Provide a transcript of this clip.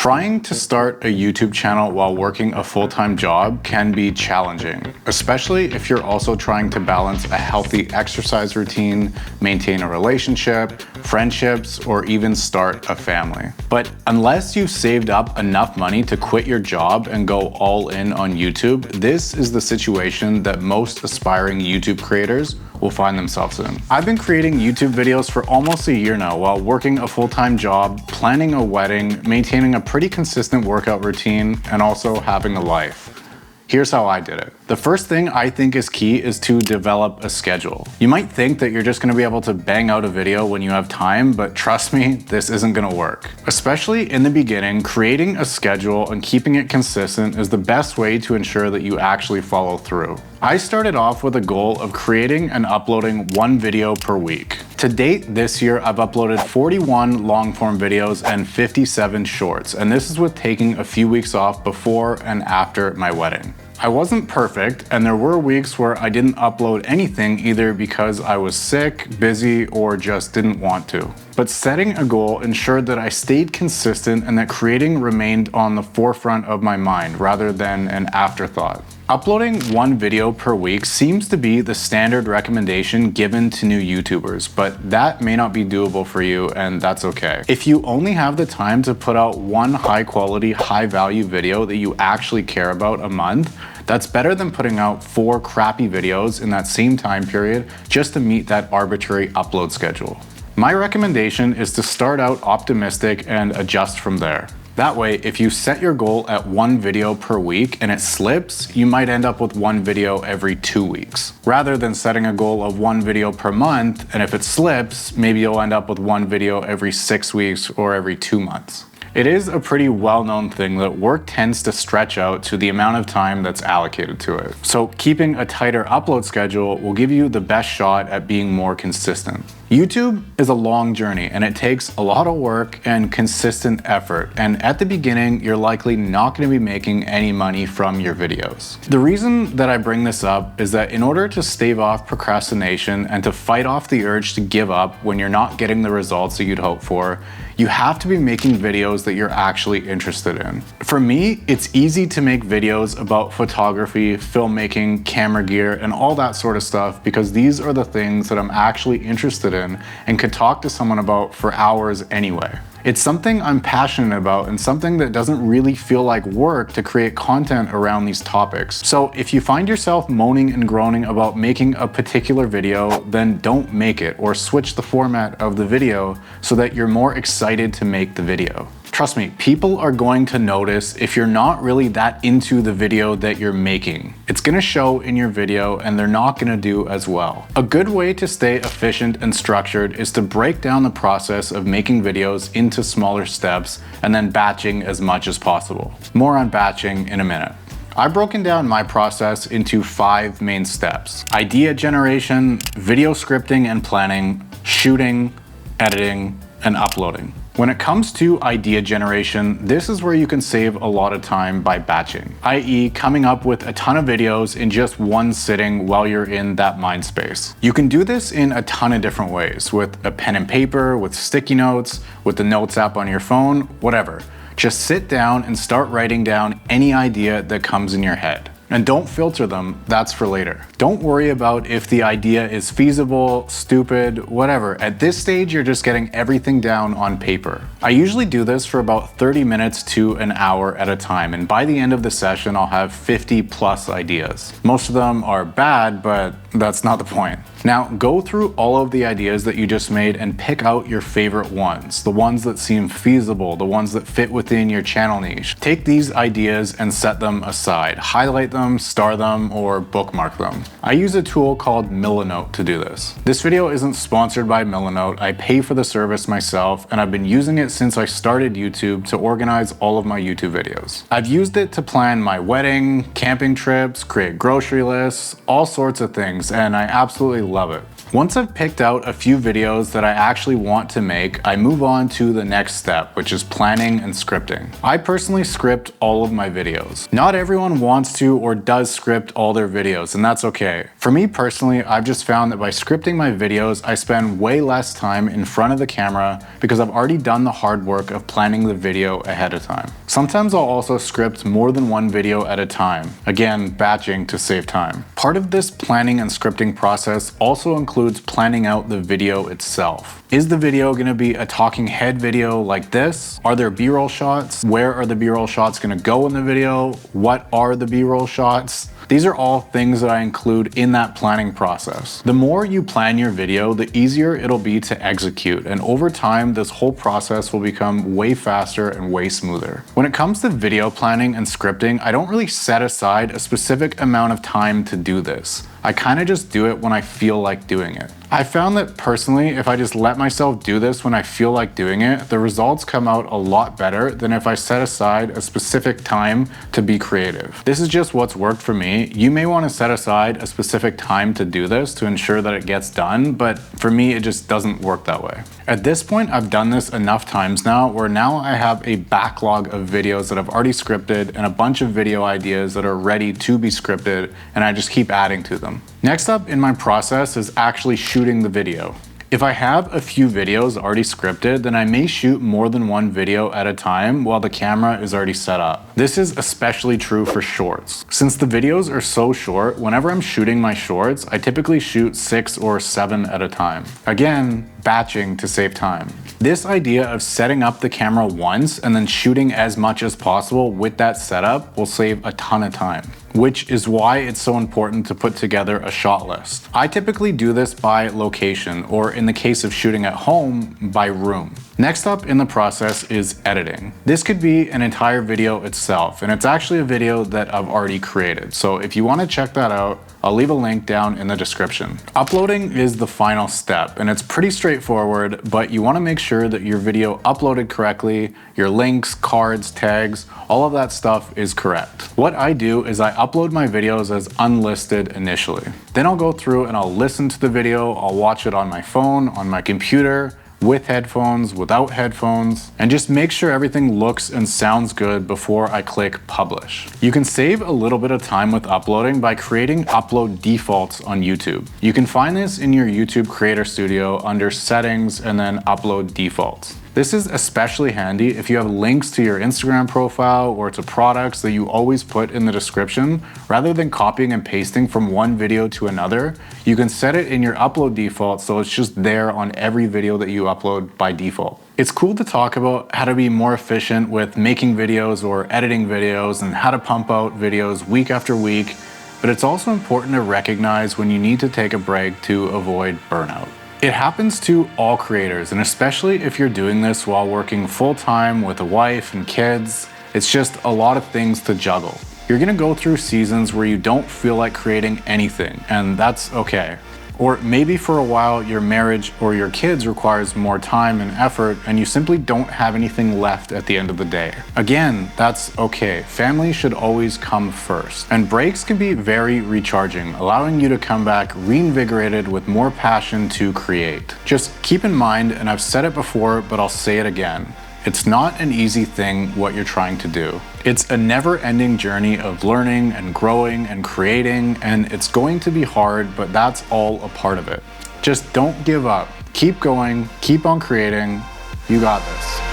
Trying to start a YouTube channel while working a full-time job can be challenging, especially if you're also trying to balance a healthy exercise routine, maintain a relationship, friendships, or even start a family. But unless you've saved up enough money to quit your job and go all in on YouTube, this is the situation that most aspiring YouTube creators will find themselves in. I've been creating YouTube videos for almost a year now while working a full-time job, planning a wedding, maintaining a pretty consistent workout routine, and also having a life. Here's how I did it. The first thing I think is key is to develop a schedule. You might think that you're just gonna be able to bang out a video when you have time, but trust me, this isn't gonna work. Especially in the beginning, creating a schedule and keeping it consistent is the best way to ensure that you actually follow through. I started off with a goal of creating and uploading one video per week. To date this year, I've uploaded 41 long-form videos and 57 shorts, and this is with taking a few weeks off before and after my wedding. I wasn't perfect, and there were weeks where I didn't upload anything either because I was sick, busy, or just didn't want to. But setting a goal ensured that I stayed consistent and that creating remained on the forefront of my mind rather than an afterthought. Uploading one video per week seems to be the standard recommendation given to new YouTubers, but that may not be doable for you, and that's okay. If you only have the time to put out one high quality, high value video that you actually care about a month, that's better than putting out 4 crappy videos in that same time period just to meet that arbitrary upload schedule. My recommendation is to start out optimistic and adjust from there. That way, if you set your goal at one video per week and it slips, you might end up with one video every 2 weeks. Rather than setting a goal of one video per month, and if it slips, maybe you'll end up with one video every 6 weeks or every 2 months. It is a pretty well-known thing that work tends to stretch out to the amount of time that's allocated to it. So keeping a tighter upload schedule will give you the best shot at being more consistent. YouTube is a long journey and it takes a lot of work and consistent effort. And at the beginning, you're likely not going to be making any money from your videos. The reason that I bring this up is that in order to stave off procrastination and to fight off the urge to give up when you're not getting the results that you'd hope for, you have to be making videos that you're actually interested in. For me, it's easy to make videos about photography, filmmaking, camera gear, and all that sort of stuff because these are the things that I'm actually interested in and could talk to someone about for hours anyway. It's something I'm passionate about and something that doesn't really feel like work to create content around these topics. So if you find yourself moaning and groaning about making a particular video, then don't make it or switch the format of the video so that you're more excited to make the video. Trust me, people are going to notice if you're not really that into the video that you're making. It's gonna show in your video and they're not gonna do as well. A good way to stay efficient and structured is to break down the process of making videos into smaller steps and then batching as much as possible. More on batching in a minute. I've broken down my process into 5 main steps: idea generation, video scripting and planning, shooting, editing, and uploading. When it comes to idea generation, this is where you can save a lot of time by batching, i.e. coming up with a ton of videos in just one sitting while you're in that mind space. You can do this in a ton of different ways, with a pen and paper, with sticky notes, with the Notes app on your phone, whatever. Just sit down and start writing down any idea that comes in your head. And don't filter them, that's for later. Don't worry about if the idea is feasible, stupid, whatever. At this stage, you're just getting everything down on paper. I usually do this for about 30 minutes to an hour at a time, and by the end of the session, I'll have 50 plus ideas. Most of them are bad, but that's not the point. Now, go through all of the ideas that you just made and pick out your favorite ones, the ones that seem feasible, the ones that fit within your channel niche. Take these ideas and set them aside. Highlight them, star them, or bookmark them. I use a tool called Milanote to do this. This video isn't sponsored by Milanote. I pay for the service myself, and I've been using it since I started YouTube to organize all of my YouTube videos. I've used it to plan my wedding, camping trips, create grocery lists, all sorts of things, and I absolutely love it. Once I've picked out a few videos that I actually want to make, I move on to the next step, which is planning and scripting. I personally script all of my videos. Not everyone wants to or does script all their videos, and that's okay. For me personally, I've just found that by scripting my videos, I spend way less time in front of the camera because I've already done the hard work of planning the video ahead of time. Sometimes I'll also script more than one video at a time. Again, batching to save time. Part of this planning and scripting process also includes planning out the video itself. Is the video going to be a talking head video like this? Are there B-roll shots? Where are the B-roll shots going to go in the video? What are the B-roll shots? These are all things that I include in that planning process. The more you plan your video, the easier it'll be to execute, and over time, this whole process will become way faster and way smoother. When it comes to video planning and scripting, I don't really set aside a specific amount of time to do this. I kind of just do it when I feel like doing it. I found that personally, if I just let myself do this when I feel like doing it, the results come out a lot better than if I set aside a specific time to be creative. This is just what's worked for me. You may want to set aside a specific time to do this to ensure that it gets done, but for me, it just doesn't work that way. At this point, I've done this enough times now where now I have a backlog of videos that I've already scripted and a bunch of video ideas that are ready to be scripted, and I just keep adding to them. Next up in my process is actually shooting the video. If I have a few videos already scripted, then I may shoot more than one video at a time while the camera is already set up. This is especially true for shorts. Since the videos are so short, whenever I'm shooting my shorts, I typically shoot 6 or 7 at a time. Again, batching to save time. This idea of setting up the camera once and then shooting as much as possible with that setup will save a ton of time, which is why it's so important to put together a shot list. I typically do this by location, or in the case of shooting at home, by room. Next up in the process is editing. This could be an entire video itself, and it's actually a video that I've already created. So if you want to check that out, I'll leave a link down in the description. Uploading is the final step, and it's pretty straightforward, but you want to make sure that your video uploaded correctly, your links, cards, tags, all of that stuff is correct. What I do is I upload my videos as unlisted initially. Then I'll go through and I'll listen to the video, I'll watch it on my phone, on my computer, with headphones, without headphones, and just make sure everything looks and sounds good before I click publish. You can save a little bit of time with uploading by creating upload defaults on YouTube. You can find this in your YouTube Creator Studio under settings and then upload defaults. This is especially handy if you have links to your Instagram profile or to products that you always put in the description. Rather than copying and pasting from one video to another, you can set it in your upload default so it's just there on every video that you upload by default. It's cool to talk about how to be more efficient with making videos or editing videos and how to pump out videos week after week, but it's also important to recognize when you need to take a break to avoid burnout. It happens to all creators, and especially if you're doing this while working full-time with a wife and kids, it's just a lot of things to juggle. You're gonna go through seasons where you don't feel like creating anything, and that's okay. Or maybe for a while your marriage or your kids requires more time and effort and you simply don't have anything left at the end of the day. Again, that's okay. Family should always come first. And breaks can be very recharging, allowing you to come back reinvigorated with more passion to create. Just keep in mind, and I've said it before, but I'll say it again, it's not an easy thing what you're trying to do. It's a never-ending journey of learning and growing and creating, and it's going to be hard, but that's all a part of it. Just don't give up. Keep going, keep on creating. You got this.